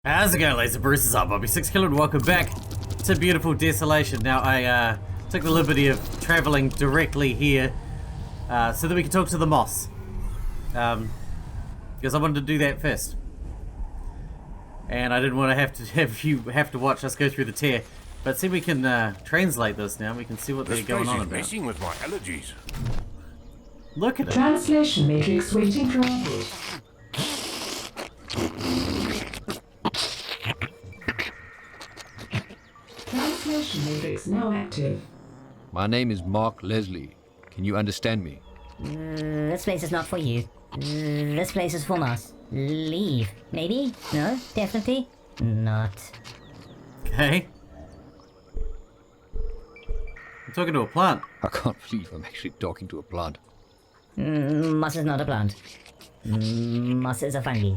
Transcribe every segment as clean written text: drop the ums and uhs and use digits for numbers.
How's it going, Laser Bruises? I'm Bobby Sixkilla and welcome back to beautiful Desolation. Now I took the liberty of travelling directly here so that we can talk to the moss. Because I wanted to do that first. And I didn't want to have you watch us go through the tear. But see, we can translate this now. We can see what they're going on about. Messing with my allergies. Look at it. Translation matrix waiting for output. Translation matrix now active. My name is Mark Leslie. Can you understand me? This place is not for you. This place is for us. Leave. Maybe? No? Definitely? Not. Okay. I'm talking to a plant. I can't believe I'm actually talking to a plant. Moss is not a plant. Moss is a fungi.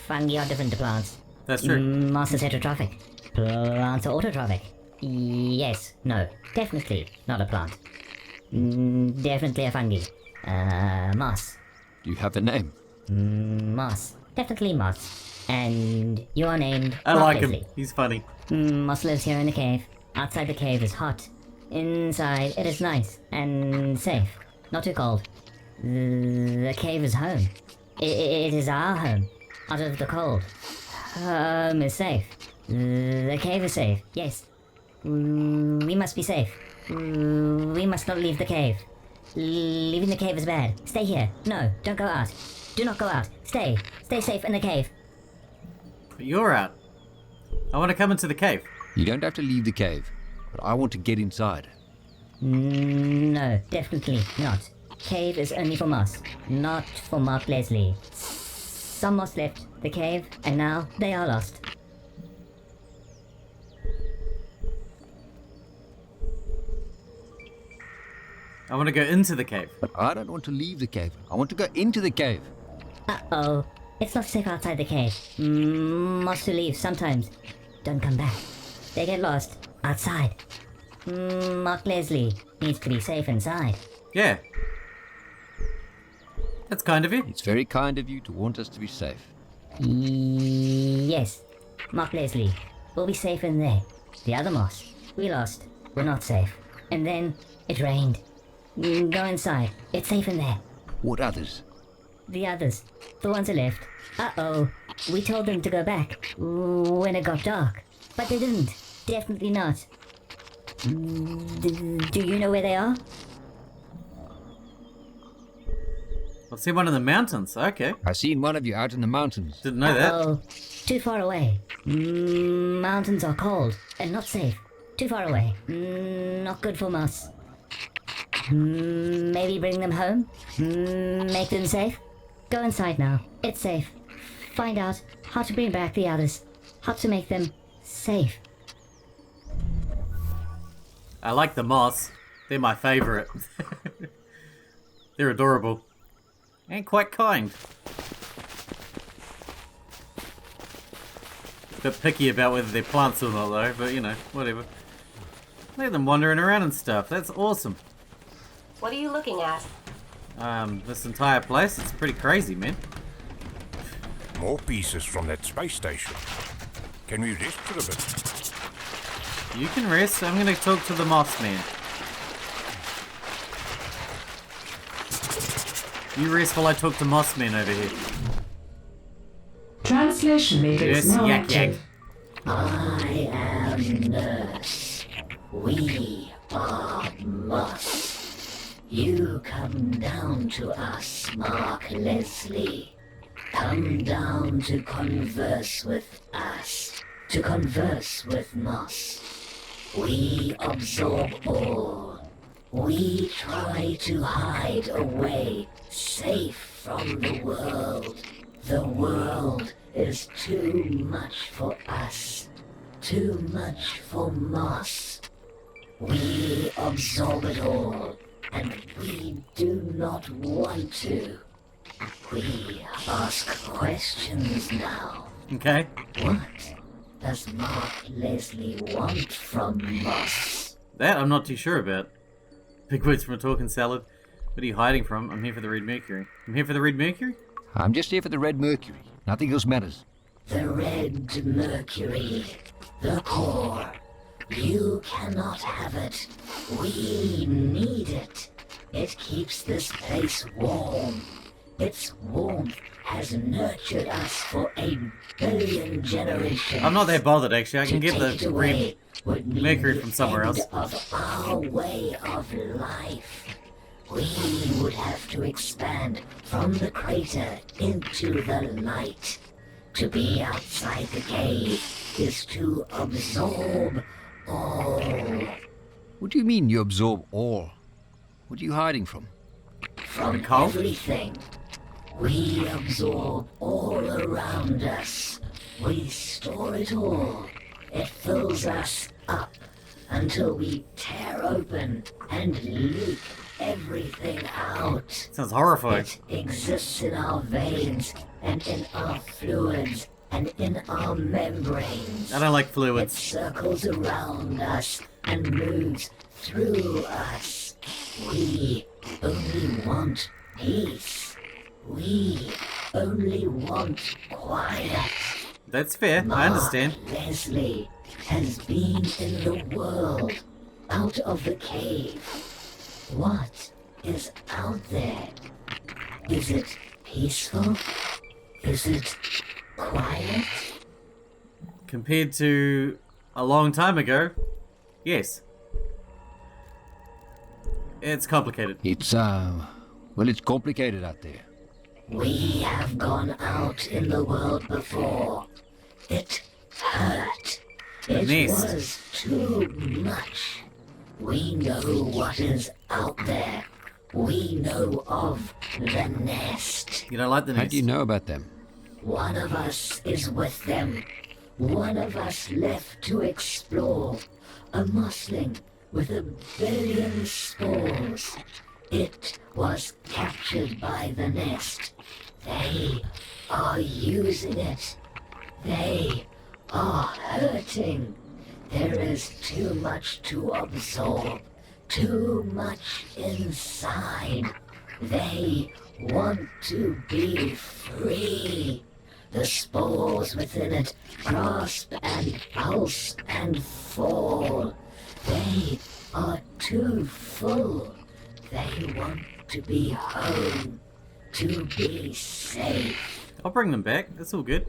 Fungi are different to plants. That's true. Moss is heterotrophic. Plants are autotrophic. Yes. No. Definitely not a plant. Definitely a fungi. Moss. Do you have a name? Moss. Definitely moss. And you are named I Mark like Leslie. him. He's funny. Moss lives here in the cave. Outside the cave is hot. Inside it is nice and safe. Not too cold. The cave is home. It is our home. Out of the cold. Home is safe. The cave is safe. Yes. We must be safe. We must not leave the cave. Leaving the cave is bad. Stay here. No, don't go out. Do not go out. Stay. Stay safe in the cave. But you're out. I want to come into the cave. You don't have to leave the cave, but I want to get inside. No, definitely not. Cave is only for moss, not for Mark Leslie. Some moss left the cave, and now they are lost. I want to go into the cave. But I don't want to leave the cave. I want to go into the cave. Uh-oh. It's not safe outside the cave. Moss who leave sometimes don't come back. They get lost outside. Mark Leslie needs to be safe inside. Yeah. That's kind of you. It's very kind of you to want us to be safe. Yes. Mark Leslie will be safe in there. The other moss we lost were not safe. And then it rained. Go inside. It's safe in there. What others? The others. The ones who left. Uh-oh. We told them to go back when it got dark. But they didn't. Definitely not. Do you know where they are? I've seen one in the mountains. Okay. I seen one of you out in the mountains. Didn't know that. Uh-oh. Too far away. Mountains are cold and not safe. Too far away. Not good for moss. Maybe bring them home? Make them safe? Go inside now. It's safe. Find out how to bring back the others. How to make them safe. I like the moss. They're my favorite. They're adorable. And quite kind. A bit picky about whether they're plants or not though, but you know, whatever. Look at them wandering around and stuff. That's awesome. What are you looking at? This entire place, it's pretty crazy, man. More pieces from that space station. Can we rest for a bit? You can rest. I'm gonna talk to the moss man. You rest while I talk to moss man over here. Translation matrix Yes, now yak active. yak. I am nurse. We are moss. You come down to us, Mark Leslie. Come down to converse with us. To converse with moss. We absorb all. We try to hide away, safe from the world. The world is too much for us. Too much for moss. We absorb it all, and we do not want to. We ask questions now. Okay. What does Mark Leslie want from moss? That I'm not too sure about. Big words from a talking salad. What are you hiding from? I'm here for the red mercury. I'm here for the red mercury? I'm just here for the red mercury. Nothing else matters. The red mercury. The core. You cannot have it. We need it. It keeps this place warm. Its warmth has nurtured us for 1 billion generations. I'm not that bothered actually. I can get To take the it red away would mean mercury the from somewhere end else. Of our way of life. We would have to expand from the crater into the light. To be outside the cave is to absorb all. What do you mean you absorb all? What are you hiding from? From cold? everything. We absorb all around us. We store it all. It fills us up until we tear open and leak everything out. Sounds horrifying. It exists in our veins and in our fluids and in our membranes. I don't like It fluids. circles around us and moves through us. We only want peace. We only want quiet. That's fair. I understand. Leslie has been in the world, out of the cave. What is out there? Is it peaceful? Is it quiet? Compared to a long time ago, yes. It's complicated. It's, well, it's complicated out there. We have gone out in the world before. It hurt. It Nest. was too much. We know what is out there. We know of the nest. You don't like the How nest? do you know about them? One of us is with them. One of us left to explore. A mossling with 1 billion spores. It was captured by the nest. They are using it. They are hurting. There is too much to absorb. Too much inside. They want to be free. The spores within it grasp and pulse and fall. They are too full. They want to be home, to be safe. I'll bring them back. That's all good.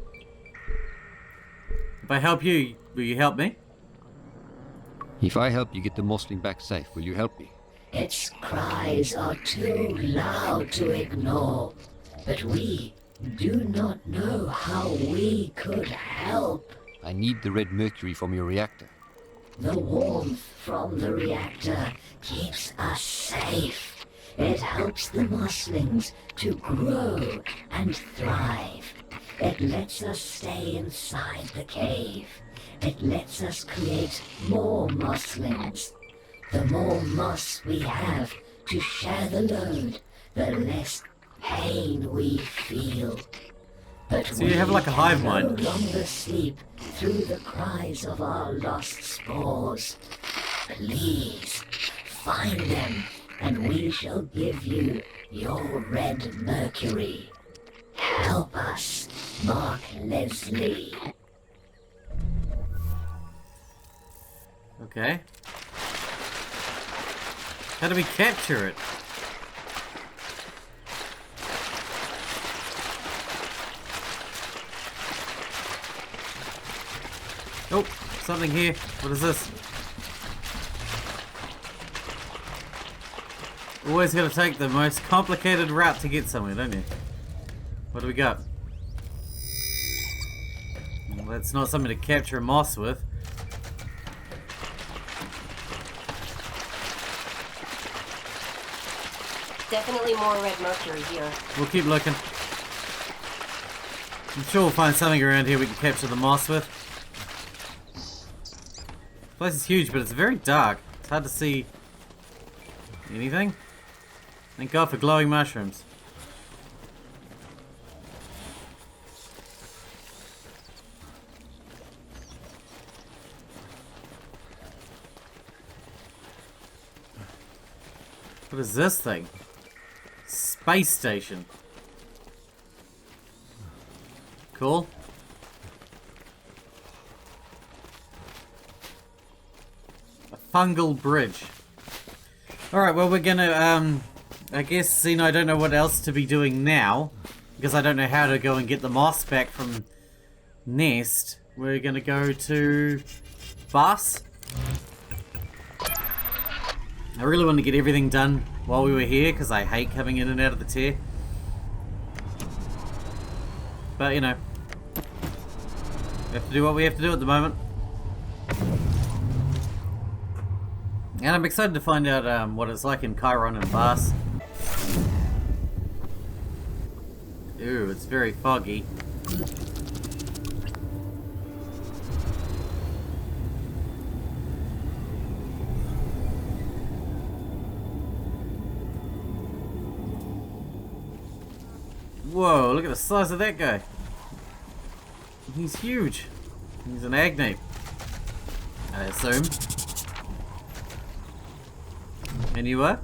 If I help you, will you help me? If I help you get the mossling back safe, will you help me? Its cries are too loud to ignore, but we do not know how we could help. I need the red mercury from your reactor. The warmth from the reactor keeps us safe. It helps the mosslings to grow and thrive. It lets us stay inside the cave. It lets us create more mosslings. The more moss we have to share the load, the less pain we feel. But So you have like a hive we mind. no longer sleep through the cries of our lost spores. Please, find them, and we shall give you your red mercury. Help us, Mark Leslie. Okay. How do we capture it? Oh, something here. What is this? Always gotta take the most complicated route to get somewhere, don't you? What do we got? Well, that's not something to capture moss with. Definitely more red mercury here. We'll keep looking. I'm sure we'll find something around here we can capture the moss with. The place is huge, but it's very dark. It's hard to see anything. Thank God for glowing mushrooms. What is this thing? Space station. Cool. fungal bridge. Alright, well we're gonna, I guess, seeing I don't know what else to be doing now, because I don't know how to go and get the moss back from Nest, we're gonna go to Bas. I really want to get everything done while we were here, because I hate coming in and out of the tier. But, you know, we have to do what we have to do at the moment. And I'm excited to find out what it's like in Chiron and Bas. Ooh, it's very foggy. Whoa, look at the size of that guy. He's huge. He's an agnate, I assume. And you are?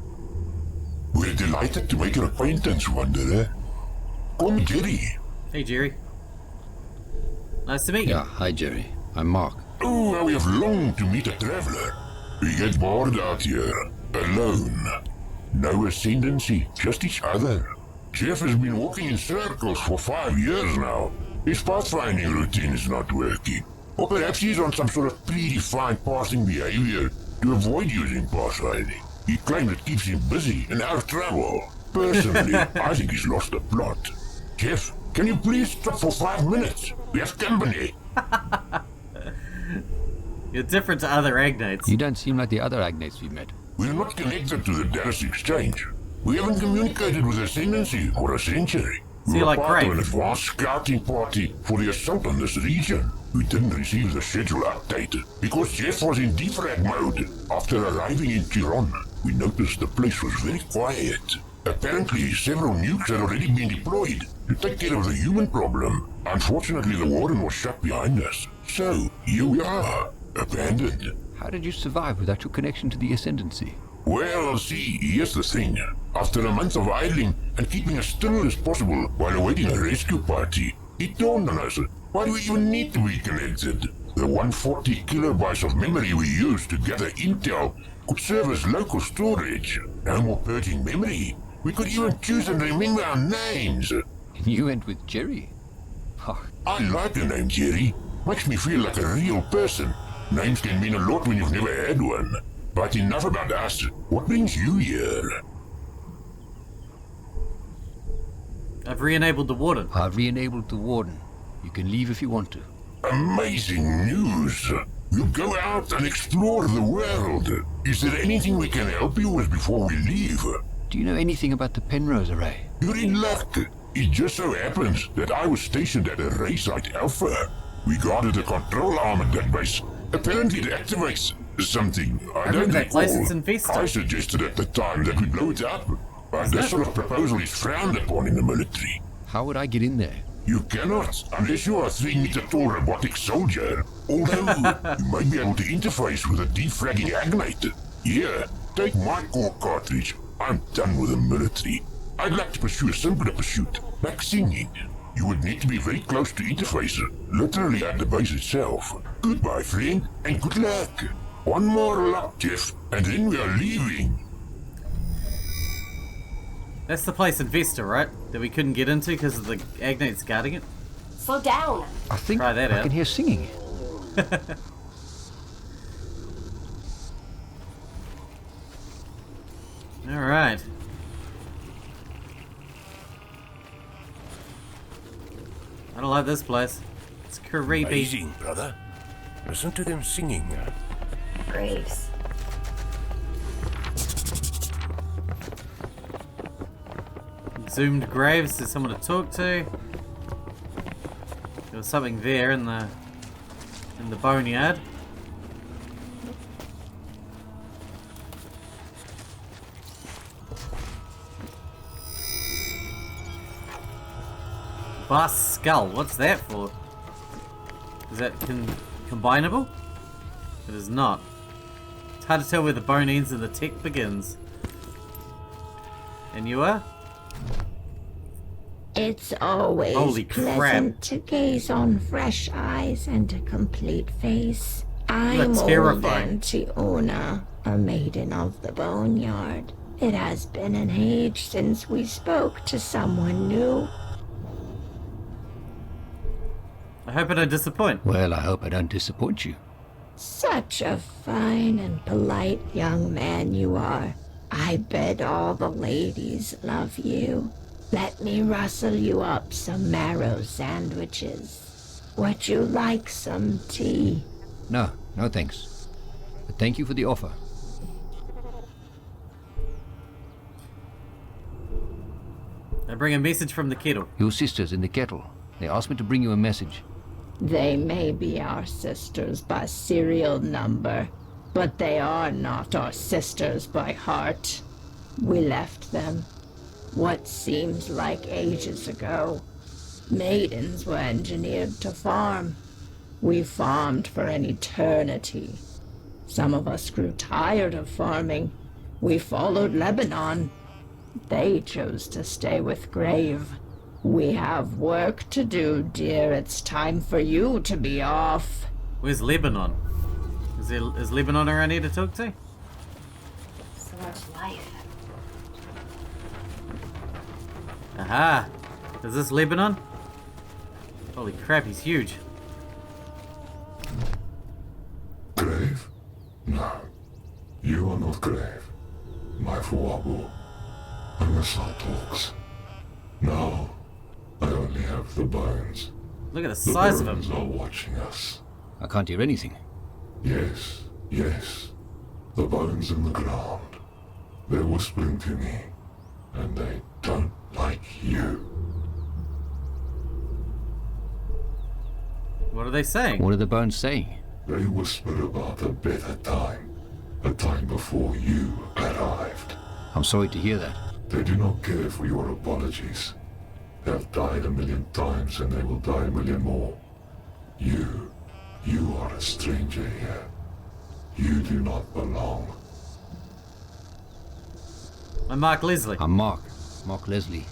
We're delighted to make your acquaintance, Wanderer. Come, Jerry. Hey, Jerry. Nice to meet you. Yeah, hi Jerry. I'm Mark. Oh, how we have longed to meet a traveler. We get bored out here, alone. No ascendancy, just each other. Jeff has been walking in circles for 5 years now. His pathfinding routine is not working. Or perhaps he's on some sort of predefined pathing behavior to avoid using pathfinding. He claims it keeps him busy and out of trouble. Personally, I think he's lost the plot. Jeff, can you please stop for 5 minutes? We have company. You're different to other agnates. You don't seem like the other agnates we've met. We're not connected to the Dallas Exchange. We haven't communicated with Ascendancy for a century. So We you're were like part of Crave. an advanced scouting party for the assault on this region. We didn't receive the schedule updated because Jeff was in defrag mode. After arriving in Chiron, we noticed the place was very quiet. Apparently, several nukes had already been deployed to take care of the human problem. Unfortunately, the warden was shut behind us. So, here we are, abandoned. How did you survive without your connection to the Ascendancy? Well, see, here's the thing. After a month of idling and keeping as still as possible while awaiting a rescue party, it dawned on us, why do we even need to be connected? The 140 kilobytes of memory we use to gather intel could serve as local storage. No more purging memory. We could even choose and remember our names. You went with Jerry? Oh, I like the name Jerry. Makes me feel like a real person. Names can mean a lot when you've never had one. But enough about us. What brings you here? I've re-enabled the warden. I've re-enabled the warden. You can leave if you want to. Amazing news. We'll go out and explore the world. Is there anything we can help you with before we leave? Do you know anything about the Penrose Array? You're in luck. It just so happens that I was stationed at Array Site Alpha. We guarded the control arm at that base. Apparently it activates something. I don't remember that place, recall. it's in Vista. I suggested at the time that we blow it up. But that sort of proposal is frowned upon in the military. How would I get in there? You cannot, unless you are a 3-meter-tall robotic soldier. Although, you might be able to interface with a defragging agnate. Here, take my core cartridge. I'm done with the military. I'd like to pursue a simpler pursuit, like singing. You would need to be very close to interface, literally at the base itself. Goodbye, friend, and good luck. One more lap, Jeff, and then we are leaving. That's the place in Vesta, right? That we couldn't get into because of the agnates guarding it? Slow down. I think Try that I out. can hear singing. Alright. I don't like this place. It's creepy. Amazing, brother. Listen to them singing. Graves. Zoomed graves, there's someone to talk to. There was something there in the boneyard. Bust skull, what's that for? Is that combinable? It is not. It's hard to tell where the bone ends and the tech begins. And you are? It's always Holy crap. pleasant to gaze on fresh eyes and a complete face. I'm terrifying. Tiona, a maiden of the boneyard. It has been an age since we spoke to someone new. I hope I don't disappoint. Well, I hope I don't disappoint you. Such a fine and polite young man you are. I bet all the ladies love you. Let me rustle you up some marrow sandwiches. Would you like some tea? No, no thanks. But thank you for the offer. I bring a message from the kettle. Your sister's in the kettle. They asked me to bring you a message. They may be our sisters by serial number, but they are not our sisters by heart. We left them, what seems like ages ago. Maidens were engineered to farm. We farmed for an eternity. Some of us grew tired of farming. We followed Lebanon. They chose to stay with Grave. We have work to do, dear. It's time for you to be off. Where's Lebanon? Is Lebanon around here to talk to? So much life. Aha! Is this Lebanon? Holy crap, he's huge. Grave? No. You are not Grave. My Fuabu. Unless I talks. No. I only have the bones. Look at the size of bones him. are watching us. I can't hear anything. Yes, yes. The bones in the ground. They're whispering to me. And they don't like you. What are they saying? What are the bones saying? They whisper about a better time. A time before you arrived. I'm sorry to hear that. They do not care for your apologies. They have died 1,000,000 times and they will die 1,000,000 more. You are a stranger here. You do not belong. I'm Mark Leslie. I'm Mark Leslie.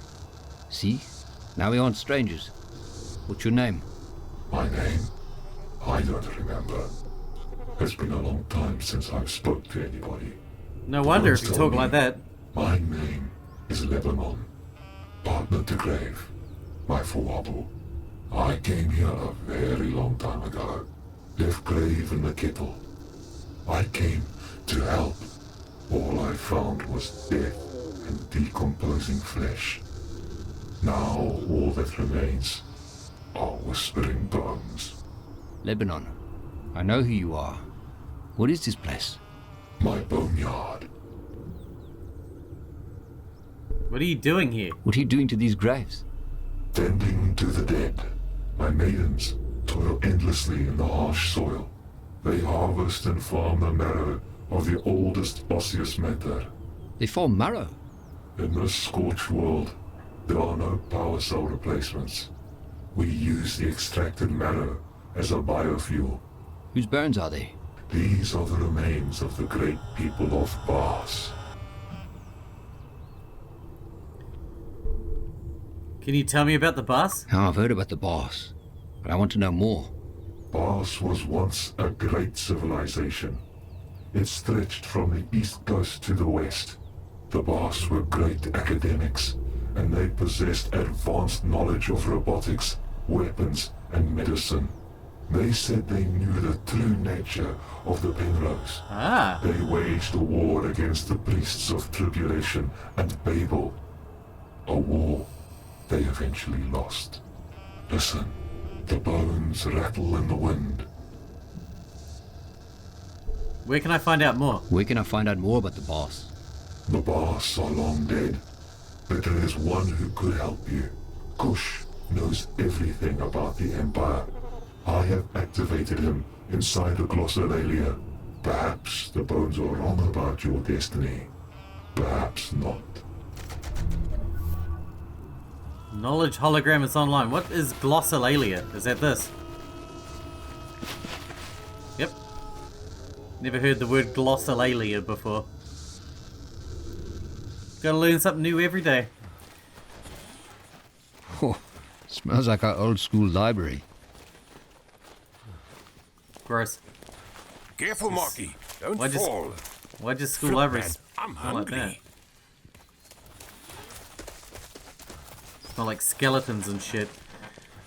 See? Now we aren't strangers. What's your name? My name? I don't remember. It's been a long time since I've spoke to anybody. No wonder if you Tell talk me. like that. My name is Lebanon. Partner to Grave. My Fuabu. I came here a very long time ago. Left Grave in the kettle. I came to help. All I found was death and decomposing flesh. Now all that remains are whispering bones. Lebanon. I know who you are. What is this place? My boneyard. What are you doing here? What are you doing to these graves? Tending to the dead. My maidens toil endlessly in the harsh soil. They harvest and farm the marrow of the oldest osseous matter. They farm marrow. In this scorched world, there are no power cell replacements. We use the extracted marrow as a biofuel. Whose bones are they? These are the remains of the great people of Bars. Can you tell me about the bus? Now I've heard about the boss, but I want to know more. Bars was once a great civilization. It stretched from the east coast to the west. The Bars were great academics, and they possessed advanced knowledge of robotics, weapons, and medicine. They said they knew the true nature of the Penrose. Ah. They waged a war against the priests of Tribulation and Babel. A war they eventually lost. Listen, the bones rattle in the wind. Where can I find out more? Where can I find out more about the boss? The boss are long dead, but there is one who could help you. Kosh knows everything about the Empire. I have activated him inside the glossolalia. Perhaps the bones are wrong about your destiny. Perhaps not. Knowledge hologram is online. What is glossolalia? Is that this? Yep. Never heard the word glossolalia before. Gotta learn something new every day. Oh, smells like our old school library. Gross. Careful, Marky. Don't Why just- fall. Why just school Flip, libraries man, I'm smell like that? hungry. Smell like skeletons and shit.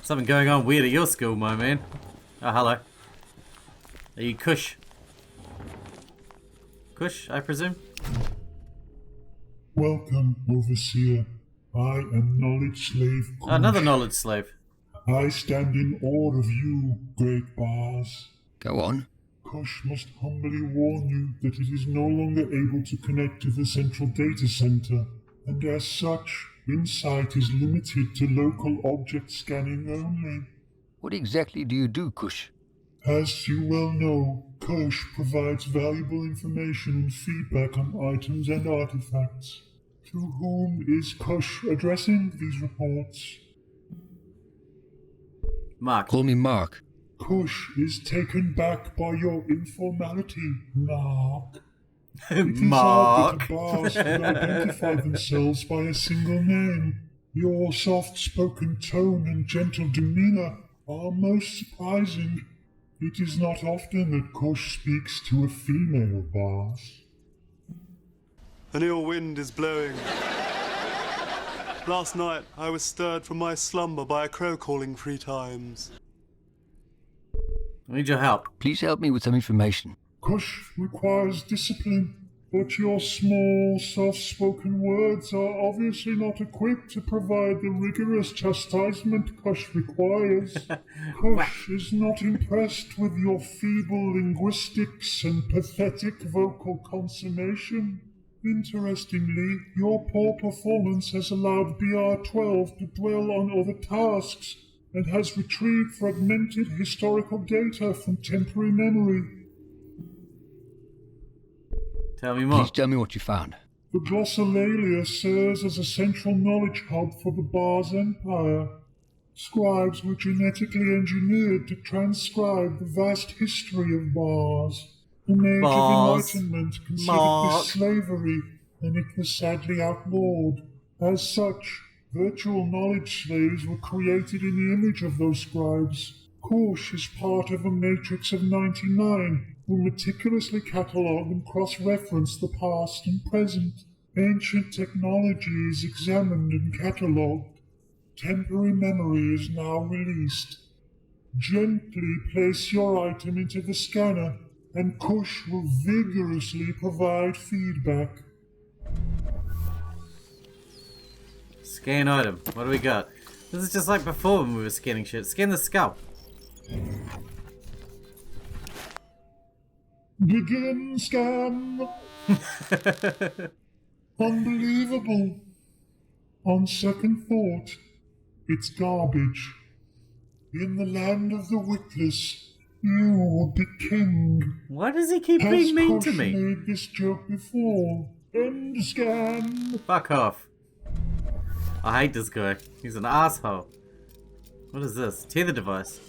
Something going on weird at your school, my man. Oh, hello. Are you Kosh? Kosh, I presume? Welcome, Overseer. I am Knowledge Slave Kosh. Another knowledge slave. I stand in awe of you, great Bars. Go on. Kosh must humbly warn you that it is no longer able to connect to the central data center, and as such, insight is limited to local object scanning only. What exactly do you do, Kosh? As you well know, Kosh provides valuable information and feedback on items and artifacts. To whom is Kosh addressing these reports? Mark. Call me Mark. Kosh is taken back by your informality, Mark. It is Mark. odd that the bars could identify themselves by a single name. Your soft-spoken tone and gentle demeanor are most surprising. It is not often that Kosh speaks to a female boss. An ill wind is blowing. Last night I was stirred from my slumber by a crow calling 3 times. I need your help. Please help me with some information. Kosh requires discipline, but your small, soft-spoken words are obviously not equipped to provide the rigorous chastisement Kosh requires. Kosh is not impressed with your feeble linguistics and pathetic vocal consummation. Interestingly, your poor performance has allowed BR-12 to dwell on other tasks and has retrieved fragmented historical data from temporary memory. Tell me more. Please tell me what you found. The glossolalia serves as a central knowledge hub for the Bars Empire. Scribes were genetically engineered to transcribe the vast history of Bars. An age Bars. of enlightenment considered Mark. this slavery, and it was sadly outlawed. As such, virtual knowledge slaves were created in the image of those scribes. Kosh is part of a matrix of 99, who meticulously catalogue and cross-reference the past and present. Ancient technology is examined and catalogued. Temporary memory is now released. Gently place your item into the scanner, and Kosh will vigorously provide feedback. Scan item. What do we got? This is just like before when we were scanning shit. Scan the skull. Begin scan. Unbelievable. On second thought, it's garbage. In the land of the witless, you would be king. Why does he keep Has being mean to Kosh me? made this joke before? End scan. Fuck off. I hate this guy. He's an asshole. What is this? Tether device.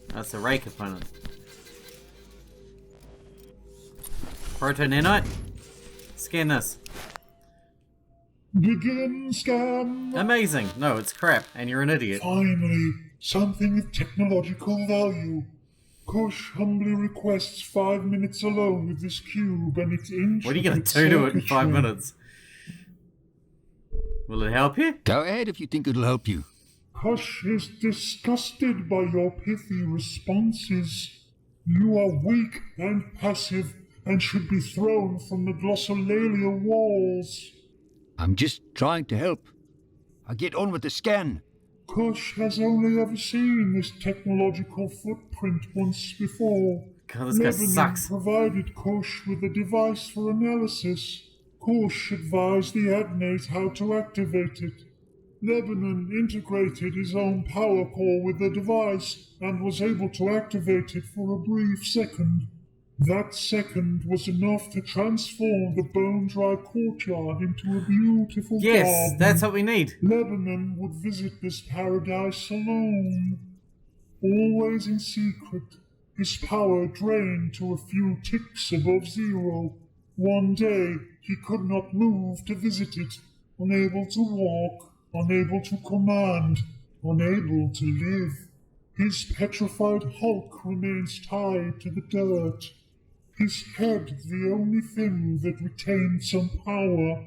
That's a ray component. Proto nanite? Scan this. Begin scan. Amazing. No, it's crap, and you're an idiot. Finally, something of technological value. Kosh humbly requests 5 minutes alone with this cube and its intricate What are you gonna do to it in 5 circuitry. minutes? Will it help you? Go ahead if you think it'll help you. Kosh is disgusted by your pithy responses. You are weak and passive and should be thrown from the glossolalia walls. I'm just trying to help. I'll get on with the scan. Kosh has only ever seen this technological footprint once before. God, this guy Lebanon sucks. provided Kosh with a device for analysis. Kosh advised the adnate how to activate it. Lebanon integrated his own power core with the device and was able to activate it for a brief second. That second was enough to transform the bone-dry courtyard into a beautiful Yes, garden. that's what we need. Lebanon would visit this paradise alone. Always in secret, his power drained to a few ticks above zero. One day, he could not move to visit it, unable to walk, unable to command, unable to live. His petrified hulk remains tied to the dirt. His head the only thing that retained some power.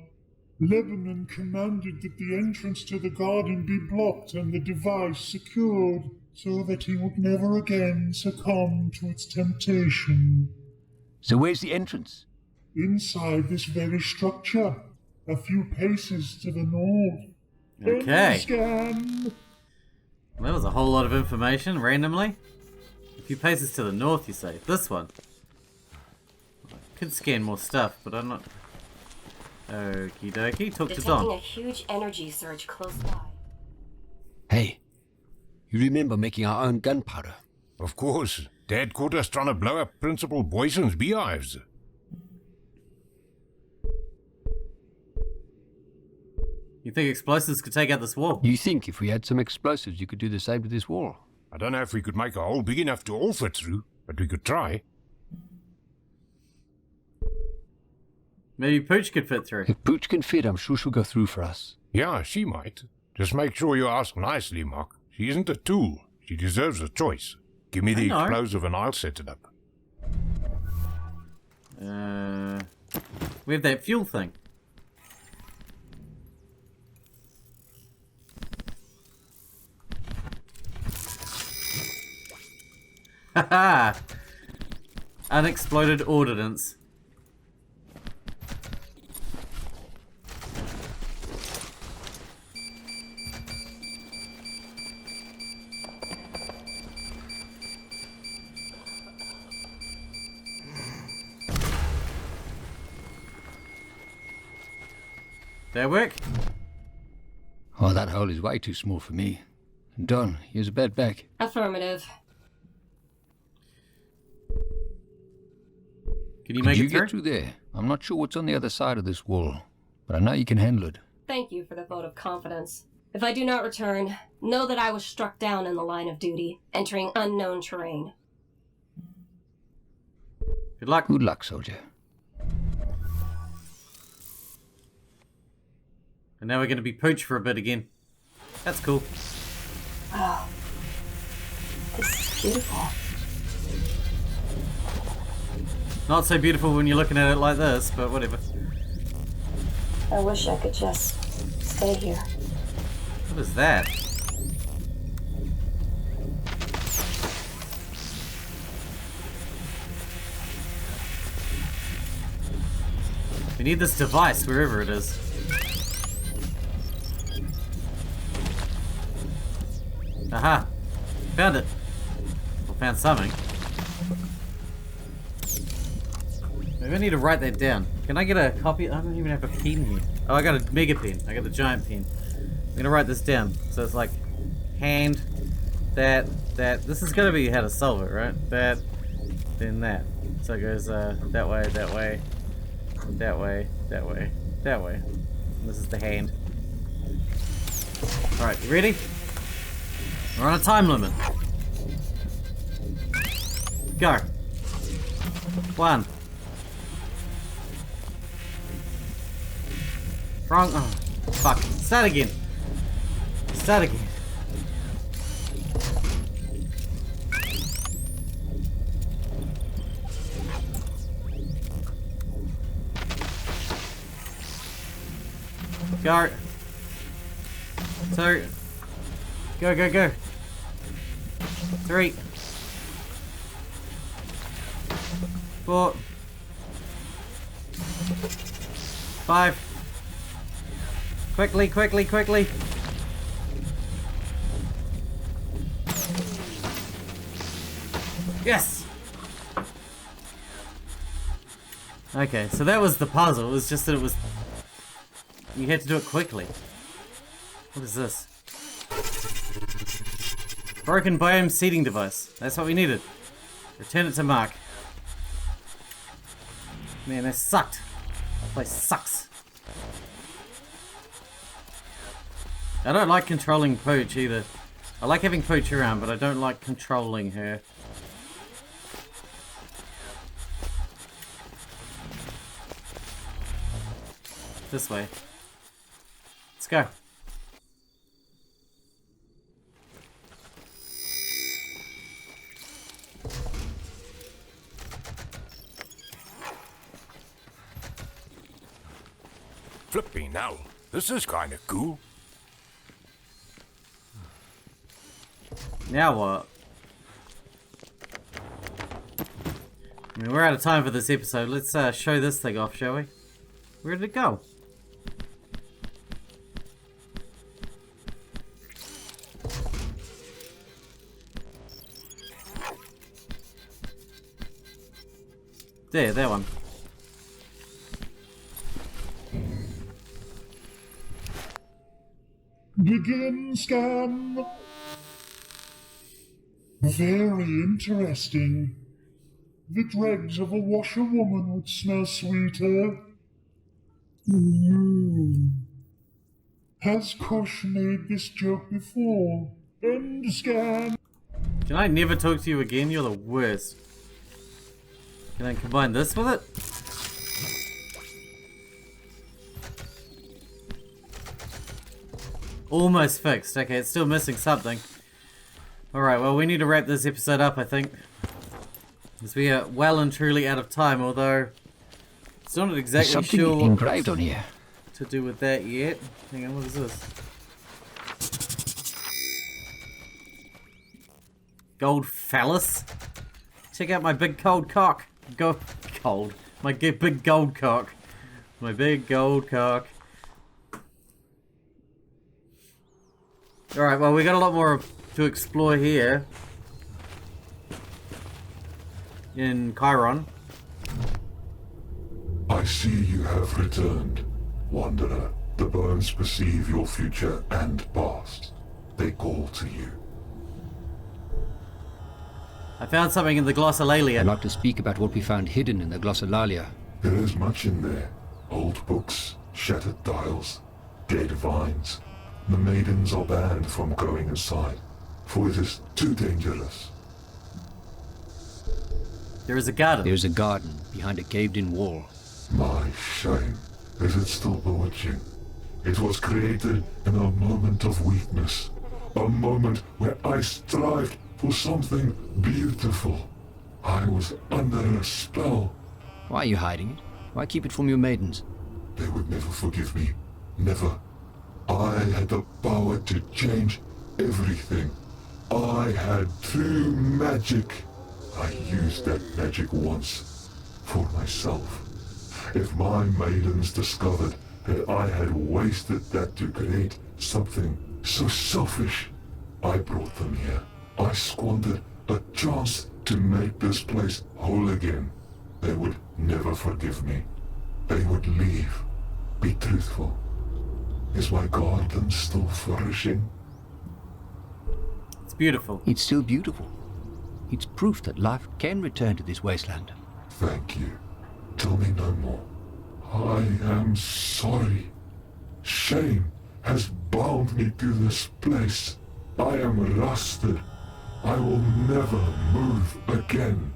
Lebanon commanded that the entrance to the garden be blocked and the device secured, so that he would never again succumb to its temptation. So where's the entrance? Inside this very structure, a few paces to the north. Okay. Scan. That was a whole lot of information, randomly. A few paces to the north, you say. This one. I could scan more stuff, but I'm not... Okie dokie, talk to Detecting Don. a huge energy surge close by. Hey, you remember making our own gunpowder? Of course. Dad caught us trying to blow up Principal Boyson's beehives. You think explosives could take out this wall? You think if we had some explosives, you could do the same to this wall? I don't know if we could make a hole big enough to all fit through, but we could try. Maybe Pooch could fit through. If Pooch can fit, I'm sure she'll go through for us. Yeah, she might. Just make sure you ask nicely, Mark. She isn't a tool. She deserves a choice. Give me the explosive and I'll set it up. We have that fuel thing. Haha! Unexploded ordnance. That work? Oh, that hole is way too small for me. Don, here's a bed back. Affirmative. Can you make Could it you through? get through there? I'm not sure what's on the other side of this wall, but I know you can handle it. Thank you for the vote of confidence. If I do not return, know that I was struck down in the line of duty, entering unknown terrain. Good luck. Good luck, soldier. And now we're going to be Pooch for a bit again. That's cool. Wow. This is beautiful. Not so beautiful when you're looking at it like this, but whatever. I wish I could just stay here. What is that? We need this device, wherever it is. Aha! Found it! Or found something. Maybe I need to write that down. Can I get a copy? I don't even have a pen here. Oh, I got a mega pen. I got the giant pen. I'm gonna write this down. So it's like hand, that. This is gonna be how to solve it, right? That, then that. So it goes that way, that way, that way, that way, that way. And this is the hand. Alright, you ready? We're on a time limit. Go. 1. Wrong. Oh, fuck. Start again. Start again. Go. 2. Go, go, go. 3. 4. 5. Quickly, quickly, quickly. Yes! Okay, so that was the puzzle. It was just that it was... You had to do it quickly. What is this? Broken biome seeding device. That's what we needed. Return it to Mark. Man, that sucked. That place sucks. I don't like controlling Pooch either. I like having Pooch around, but I don't like controlling her. This way. Let's go. Flipping now. This is kind of cool. Now what? I mean, we're out of time for this episode. Let's show this thing off, shall we? Where did it go? There, that one. Begin scan. Very interesting. The dregs of a washerwoman would smell sweeter. Has Kosh made this joke before? End scan. Can I never talk to you again? You're the worst. Can I combine this with it? Almost fixed. Okay, it's still missing something. Alright, well, we need to wrap this episode up, I think. Because we are well and truly out of time, although it's not exactly There's something sure what engraved on here to do with that yet. Hang on, what is this? Gold phallus? Check out my big cold cock. Cold. My big gold cock. My big gold cock. Alright, well, we got a lot more to explore here. In Chiron. I see you have returned, Wanderer. The bones perceive your future and past. They call to you. I found something in the glossolalia. I'd like to speak about what we found hidden in the glossolalia. There is much in there. Old books, shattered dials, dead vines. The maidens are banned from going inside, for it is too dangerous. There is a garden. There's a garden behind a caved-in wall. My shame. Is it still bewitching? It was created in a moment of weakness. A moment where I strived for something beautiful. I was under a spell. Why are you hiding it? Why keep it from your maidens? They would never forgive me. Never. I had the power to change everything. I had true magic. I used that magic once. For myself. If my maidens discovered that I had wasted that to create something so selfish, I brought them here. I squandered a chance to make this place whole again. They would never forgive me. They would leave. Be truthful. Is my garden still flourishing? It's beautiful. It's still beautiful. It's proof that life can return to this wasteland. Thank you. Tell me no more. I am sorry. Shame has bound me to this place. I am rusted. I will never move again.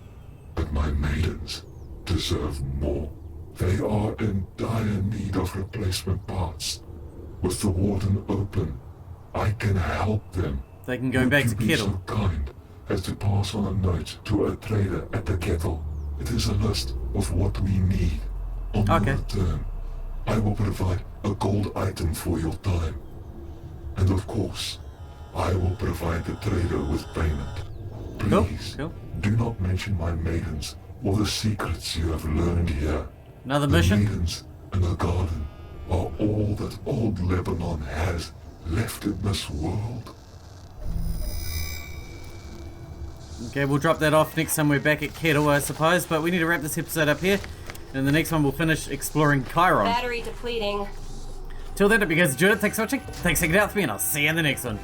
But my maidens deserve more. They are in dire need of replacement parts. With the warden open, I can help them. They can go back to Would you be Kettle. so kind as to pass on a note to a trader at the Kettle? It is a list of what we need. On your return, I will provide a gold item for your time. And of course, I will provide the trader with payment. Please, do not mention my maidens or the secrets you have learned here. Another the mission? Maidens and the garden are all that old Lebanon has left in this world. Okay, we'll drop that off next time we're back at Kettle, I suppose, but we need to wrap this episode up here. And the next one we'll finish exploring Chiron. Battery depleting. Till then, it begins Judith. Thanks for watching. Thanks for hanging out with me, and I'll see you in the next one.